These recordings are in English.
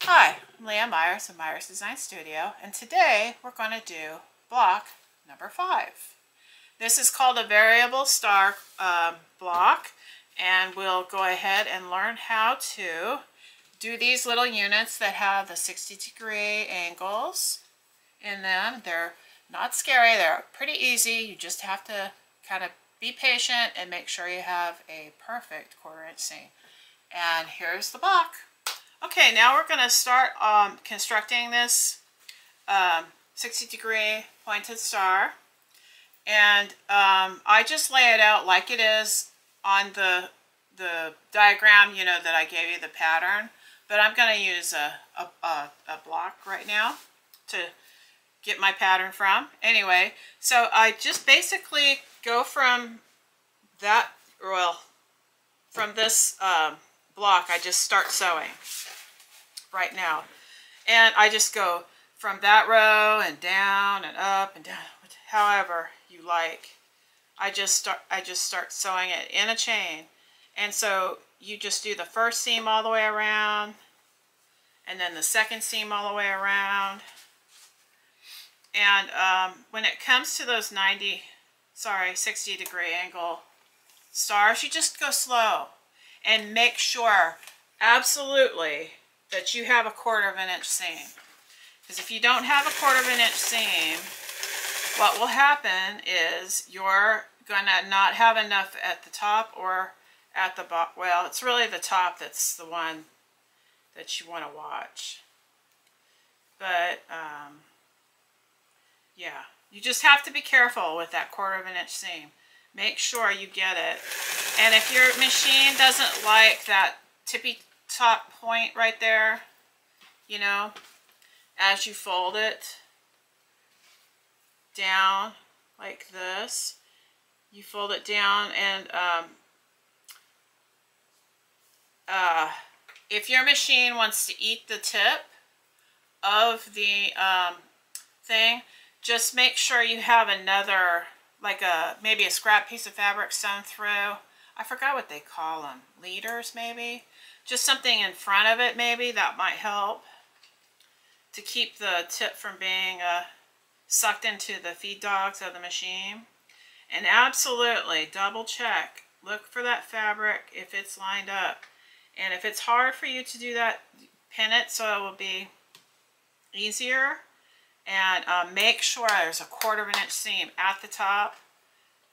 Hi, I'm Leah Myers of Myers Design Studio, and today we're going to do block number 5. This is called a variable star block, and we'll go ahead and learn how to do these little units that have the 60-degree angles in them. They're not scary, they're pretty easy. You just have to kind of be patient and make sure you have a perfect 1/4 inch seam. And here's the block. Okay, now we're going to start constructing this 60-degree pointed star. And I just lay it out like it is on the diagram, you know, that I gave you, the pattern. But I'm going to use a block right now to get my pattern from. Anyway, so I just basically go from that, well, from this block, I just start sewing right now. And I just go from that row and down and up and down, however you like. I just start sewing it in a chain. And so you just do the first seam all the way around, and then the second seam all the way around. And when it comes to those 60-degree angle stars, you just go slow and make sure absolutely that you have a 1/4 inch seam. Because if you don't have a 1/4 inch seam, what will happen is you're gonna not have enough at the top or at the bottom. Well, it's really the top that's the one that you want to watch. But yeah, you just have to be careful with that 1/4 inch seam. Make sure you get it. And if your machine doesn't like that tippy top point right there, you know, as you fold it down like this, you fold it down, and if your machine wants to eat the tip of the thing, just make sure you have another, like maybe a scrap piece of fabric sewn through. I forgot what they call them, leaders maybe. Just something in front of it maybe, that might help to keep the tip from being sucked into the feed dogs of the machine. And absolutely double check, look for that fabric if it's lined up. And if it's hard for you to do that, pin it so it will be easier. And make sure there's a 1/4 inch seam at the top,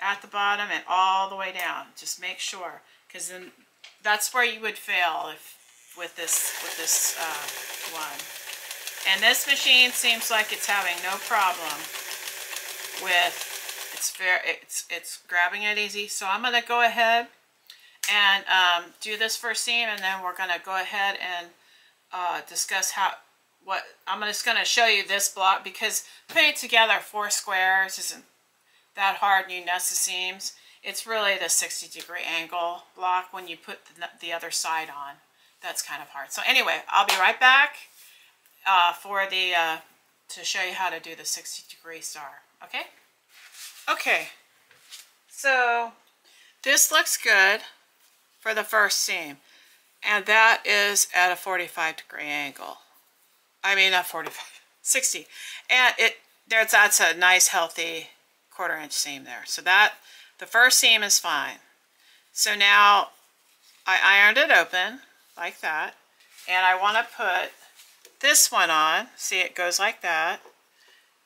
at the bottom, and all the way down. Just make sure, because then that's where you would fail with this one. And this machine seems like it's having no problem with it's grabbing it easy. So I'm going to go ahead and do this first seam, and then we're going to go ahead and discuss I'm just going to show you this block, because putting together 4 squares isn't that hard and you nest the seams. It's really the 60-degree angle block when you put the other side on. That's kind of hard. So anyway, I'll be right back to show you how to do the 60-degree star. Okay? Okay. So this looks good for the first seam, and that is at a 45-degree angle. I mean, not 45, 60. And that's a nice healthy 1/4 inch seam there. So that the first seam is fine. So now I ironed it open like that, and I want to put this one on. See, it goes like that.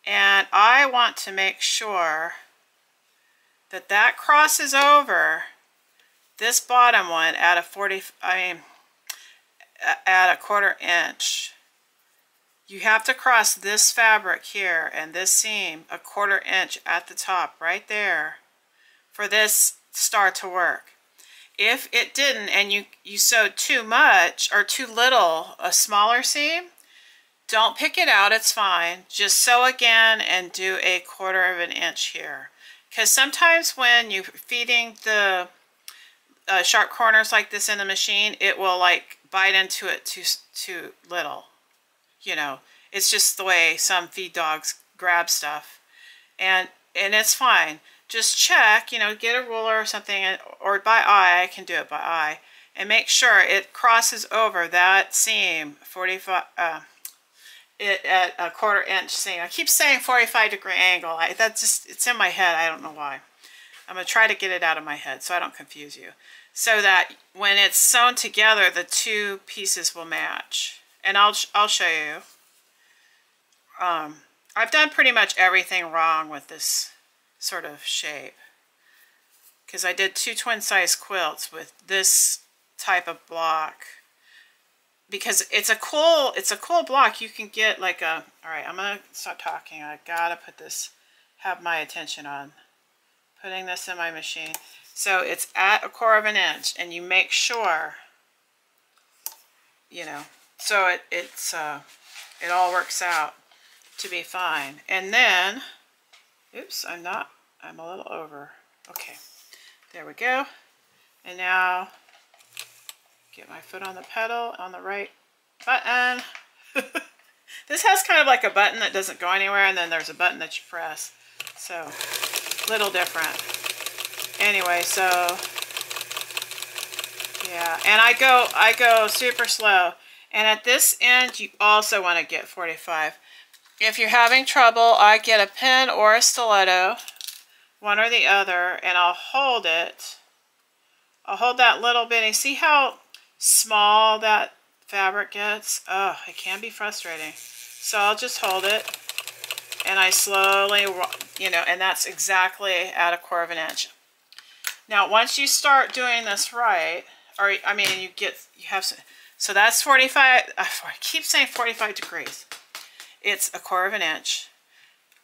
And I want to make sure that that crosses over this bottom one at a 1/4 inch. You have to cross this fabric here and this seam a 1/4 inch at the top right there for this star to work. If it didn't, and you sewed too much or too little, a smaller seam, don't pick it out, it's fine. Just sew again and do a 1/4 inch here. Because sometimes when you're feeding the sharp corners like this in the machine, it will like bite into it too little. You know, it's just the way some feed dogs grab stuff. And it's fine. Just check, you know, get a ruler or something, or by eye. I can do it by eye. and make sure it crosses over that seam 45 it at a 1/4 inch seam. I keep saying 45-degree angle. It's in my head. I don't know why. I'm going to try to get it out of my head so I don't confuse you. So that when it's sewn together, the two pieces will match. And I'll show you. I've done pretty much everything wrong with this sort of shape, because I did 2 twin-size quilts with this type of block, because it's a cool block. You can get like a, all right, I'm gonna stop talking. I gotta have my attention on putting this in my machine. So it's at 1/4 inch, and you make sure, you know, so it all works out to be fine. And then, oops, I'm a little over. Okay, there we go. And now get my foot on the pedal, on the right button. This has kind of like a button that doesn't go anywhere, and then there's a button that you press. So, little different. Anyway, so yeah, and I go super slow. And at this end, you also want to get 45. If you're having trouble, I get a pen or a stiletto, one or the other, and I'll hold it. I'll hold that little bitty. See how small that fabric gets? Oh, it can be frustrating. So I'll just hold it, and I slowly, you know, and that's exactly at 1/4 inch. Now, once you start doing this right, or I mean, you have some, so that's 45. I keep saying 45 degrees. It's 1/4 inch.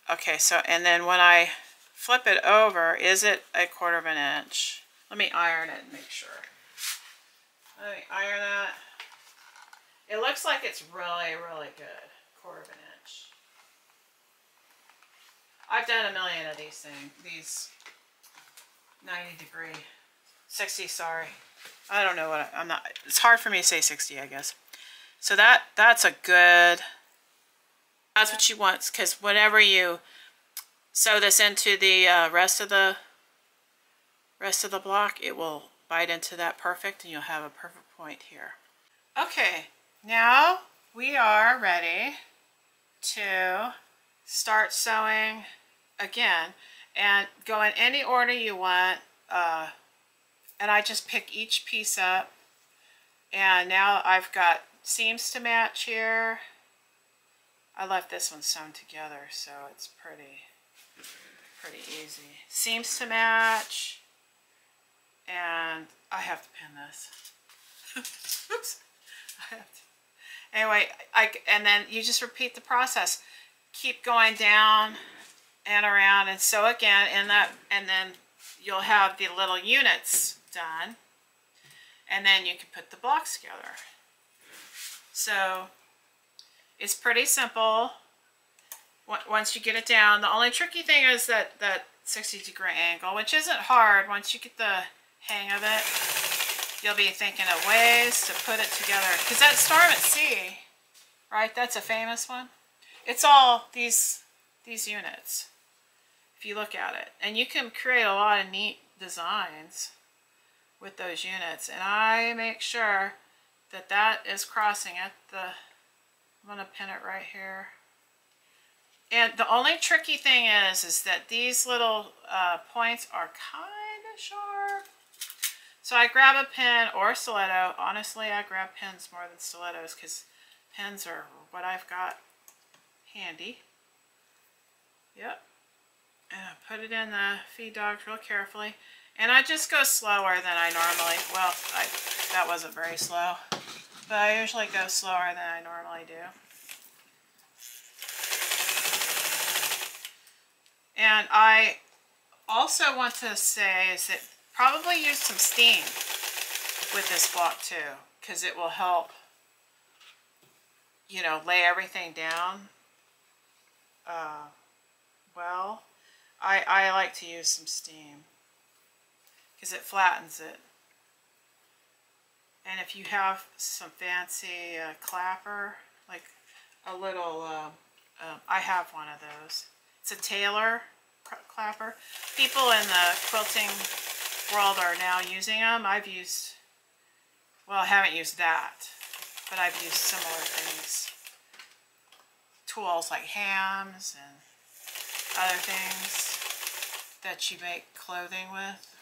Okay, so, and then when I flip it over, is it 1/4 inch? Let me iron it and make sure. Let me iron that. It looks like it's really, really good. 1/4 inch. I've done a million of these things. These 90-degree, 60, sorry. I don't know what I'm not. It's hard for me to say 60, I guess. So that's a good. That's what you want, because whenever you sew this into the rest of the block, it will bite into that perfect, and you'll have a perfect point here. Okay, now we are ready to start sewing again, and go in any order you want. And I just pick each piece up, and now I've got seams to match here. I left this one sewn together, so it's pretty easy. Seams to match, and I have to pin this. Oops. I have to. Anyway, and then you just repeat the process. Keep going down and around, and sew again in that, and then you'll have the little units done, and then you can put the blocks together. So it's pretty simple once you get it down. The only tricky thing is that 60-degree angle, which isn't hard. Once you get the hang of it, you'll be thinking of ways to put it together. Because that Storm at Sea, right, that's a famous one. It's all these units, if you look at it. And you can create a lot of neat designs with those units. And I make sure that is crossing at the, I'm going to pin it right here. And the only tricky thing is that these little points are kind of sharp. So I grab a pen or stiletto. Honestly, I grab pens more than stilettos, because pens are what I've got handy. Yep. And I put it in the feed dogs real carefully. And I just go slower than I normally, well, that wasn't very slow, but I usually go slower than I normally do. And I also want to say is that probably use some steam with this block too, because it will help, you know, lay everything down well. I like to use some steam because it flattens it. And if you have some fancy clapper, like a little, I have one of those. It's a Taylor clapper. People in the quilting world are now using them. I've used Well, I haven't used that, but I've used similar things. Tools like hams and other things that you make clothing with.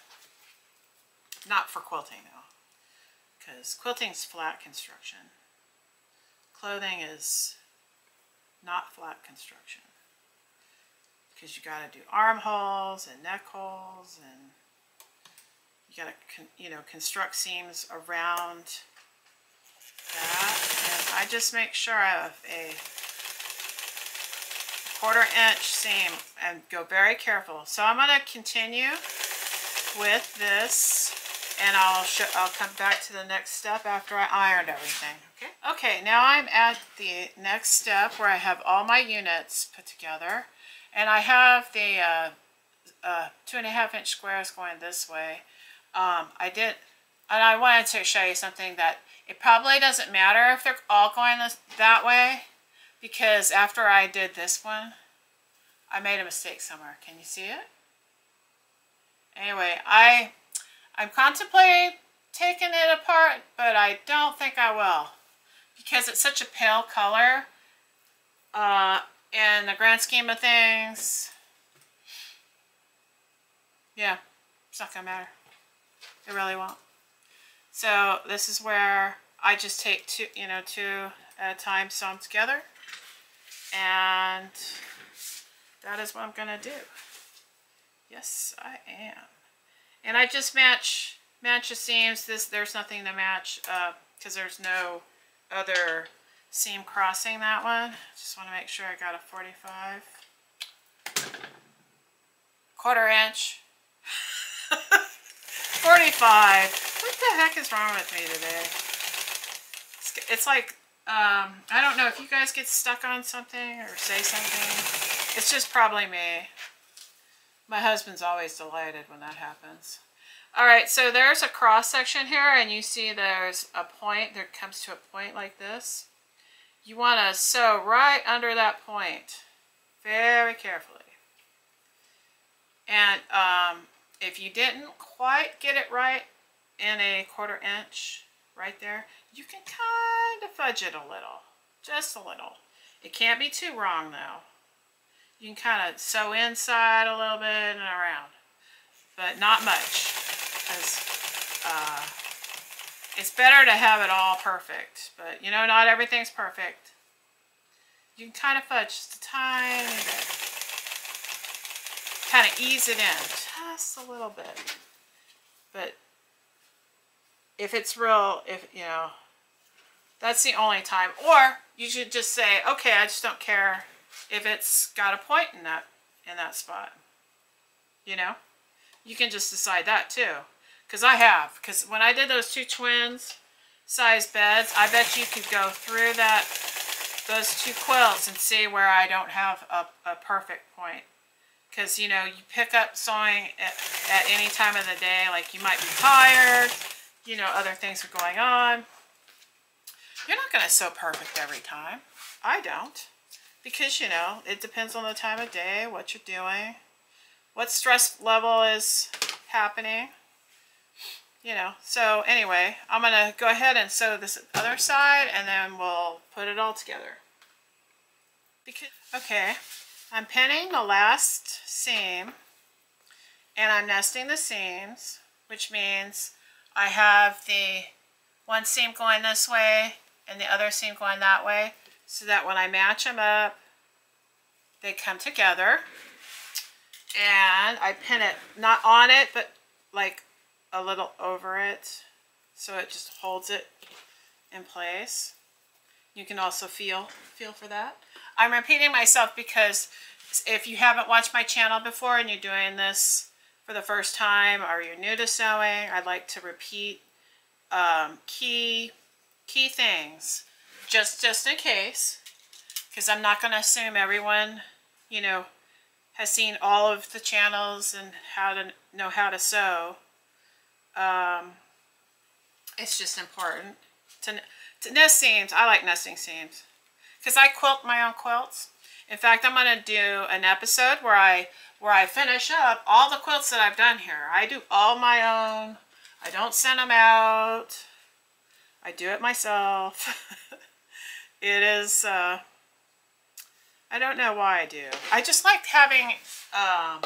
Not for quilting though, because quilting's flat construction. Clothing is not flat construction, because you got to do armholes and neck holes, and you got to, you know, construct seams around that. And I just make sure I have a 1/4 inch seam and go very careful. So I'm going to continue with this, and I'll come back to the next step after I ironed everything. Okay, now I'm at the next step where I have all my units put together, and I have the 2.5 inch squares going this way. And I wanted to show you something that it probably doesn't matter if they're all going that way, because after I did this one, I made a mistake somewhere. Can you see it? Anyway, I'm contemplating taking it apart, but I don't think I will, because it's such a pale color. In the grand scheme of things, yeah, it's not gonna matter. It really won't. So this is where I just take two at a time, sew them together, and that is what I'm gonna do. Yes, I am. And I just match the seams. There's nothing to match because there's no other seam crossing that one. Just want to make sure I got a 45. 1/4 inch. 45. What the heck is wrong with me today? It's like, I don't know if you guys get stuck on something or say something. It's just probably me. My husband's always delighted when that happens. Alright, so there's a cross section here, and you see there's a point. There comes to a point like this. You want to sew right under that point very carefully. And if you didn't quite get it right in a 1/4 inch right there, you can kind of fudge it a little, just a little. It can't be too wrong though. You can kind of sew inside a little bit and around, but not much, because it's better to have it all perfect. But you know, not everything's perfect. You can kind of fudge just a tiny bit, kind of ease it in just a little bit. But if it's real, you know, that's the only time. Or you should just say, okay, I just don't care if it's got a point in that spot. You know, you can just decide that too. Because because when I did those 2 twins size beds, I bet you could go through those 2 quilts and see where I don't have a perfect point. Because, you know, you pick up sewing at any time of the day, like you might be tired, you know, other things are going on. You're not going to sew perfect every time. I don't. Because, you know, it depends on the time of day, what you're doing, what stress level is happening, you know. So anyway, I'm going to go ahead and sew this other side, and then we'll put it all together. Okay, I'm pinning the last seam, and I'm nesting the seams, which means I have the one seam going this way and the other seam going that way, so that when I match them up, they come together. And I pin it, not on it, but like a little over it, so it just holds it in place. You can also feel for that. I'm repeating myself because if you haven't watched my channel before and you're doing this for the first time, or you're new to sewing, I'd like to repeat key things just in case, because I'm not going to assume everyone, you know, has seen all of the channels and know how to sew. It's just important to nest seams. I like nesting seams because I quilt my own quilts. In fact, I'm going to do an episode where I finish up all the quilts that I've done here. I do all my own. I don't send them out. I do it myself. It is, I don't know why I do. I just like having, I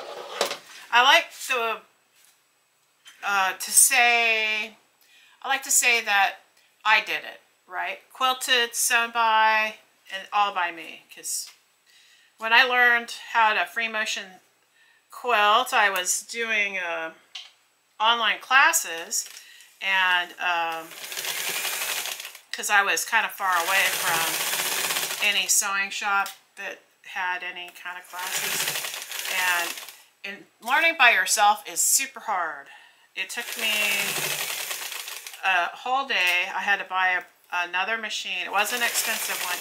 like to say that I did it, right? Quilted, sewn by, and all by me. Because when I learned how to free motion quilt, I was doing online classes, and because I was kind of far away from any sewing shop that had any kind of classes, and learning by yourself is super hard. It took me a whole day. I had to buy another machine. It wasn't an expensive one.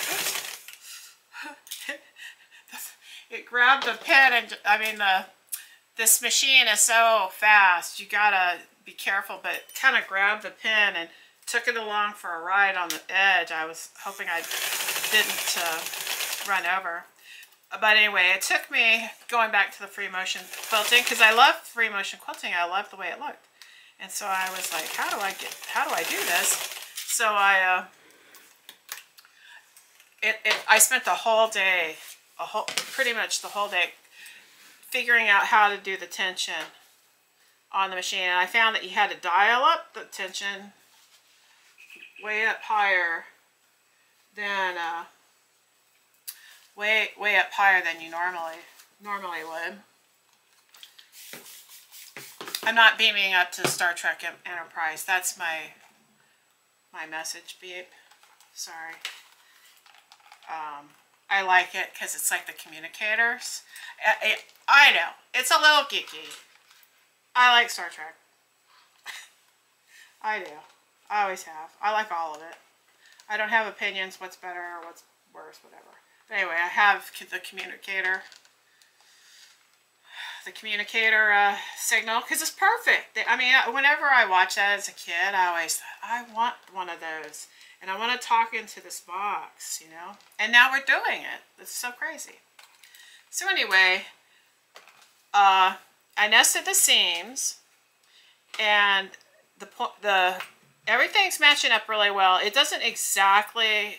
Oops. It grabbed the pin, and I mean this machine is so fast. You gotta be careful, but it kind of grabbed the pin and took it along for a ride on the edge. I was hoping I didn't run over. But anyway, it took me going back to the free motion quilting, because I love free motion quilting. I loved the way it looked. And so I was like, how do I do this? So I spent the whole day, pretty much the whole day, figuring out how to do the tension on the machine. And I found that you had to dial up the tension way up higher than way up higher than you normally would. I'm not beaming up to Star Trek Enterprise. That's my message beep. Sorry. I like it because it's like the communicators. I know, it's a little geeky. I like Star Trek. I do. I always have. I like all of it. I don't have opinions what's better or what's worse, whatever. But anyway, I have the communicator signal, because it's perfect. I mean, whenever I watched that as a kid, I always thought, I want one of those. And I want to talk into this box, you know? And now we're doing it. It's so crazy. So anyway, I nested the seams, and everything's matching up really well. It doesn't exactly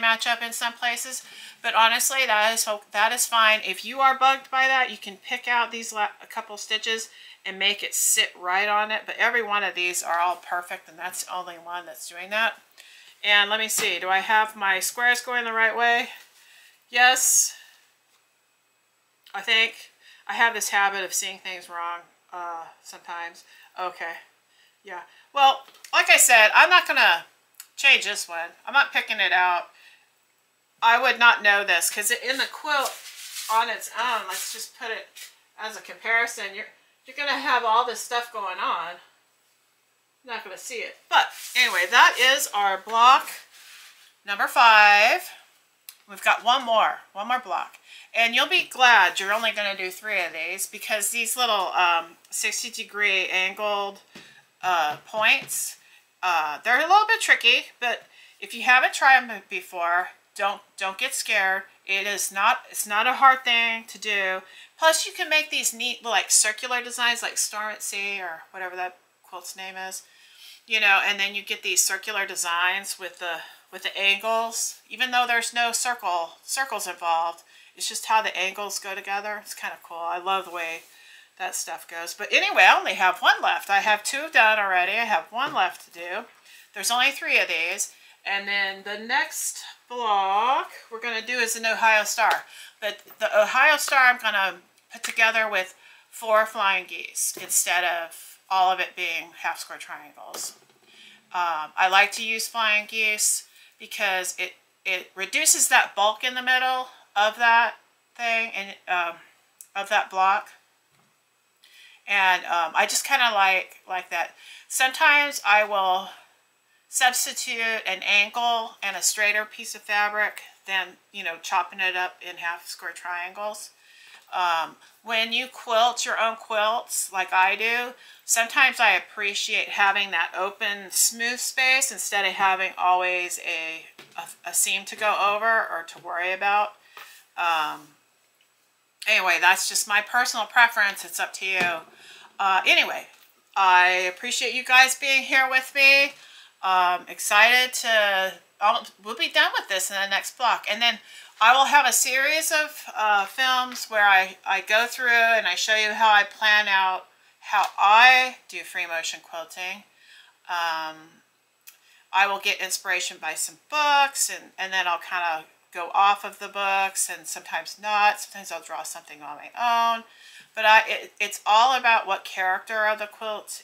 match up in some places, but honestly, that is fine. If you are bugged by that, you can pick out these a couple stitches and make it sit right on it. But every one of these are all perfect, and that's the only one that's doing that. And let me see, do I have my squares going the right way? Yes. I think I have this habit of seeing things wrong sometimes. Okay. Yeah. Well, like I said, I'm not going to change this one. I'm not picking it out. I would not know this, because in the quilt on its own, let's just put it as a comparison, you're going to have all this stuff going on. You're not going to see it. But anyway, that is our block number 5. We've got one more block. And you'll be glad you're only going to do 3 of these, because these little 60-degree angled points, they're a little bit tricky, but if you haven't tried them before, don't get scared. It's not a hard thing to do. Plus, you can make these neat like circular designs, like Storm at Sea or whatever that quilt's name is, you know. And then you get these circular designs with the angles, even though there's no circles involved. It's just how the angles go together. It's kind of cool. I love the way that stuff goes. But anyway, I only have 1 left. I have 2 done already. I have 1 left to do. There's only 3 of these. And then the next block we're going to do is an Ohio Star. But the Ohio Star I'm going to put together with 4 flying geese instead of all of it being half square triangles. I like to use flying geese because it reduces that bulk in the middle of that thing and of that block. And I just kind of like that. Sometimes I will substitute an angle and a straighter piece of fabric than, you know, chopping it up in half square triangles. When you quilt your own quilts like I do, sometimes I appreciate having that open, smooth space instead of having always a seam to go over or to worry about. Anyway, that's just my personal preference. It's up to you. Anyway, I appreciate you guys being here with me. Excited to, we'll be done with this in the next block. And then I will have a series of films where I go through and I show you how I plan out how I do free motion quilting. I will get inspiration by some books, and then I'll kind of go off of the books, and sometimes not. Sometimes I'll draw something on my own. But it's all about what character of the quilt,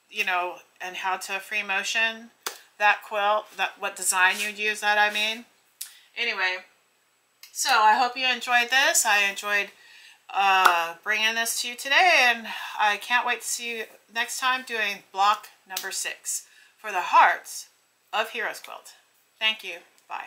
you know, and how to free motion that quilt, what design you'd use that, I mean. Anyway, so I hope you enjoyed this. I enjoyed bringing this to you today, and I can't wait to see you next time doing block number 6 for the Hearts of Heroes Quilt. Thank you. Bye.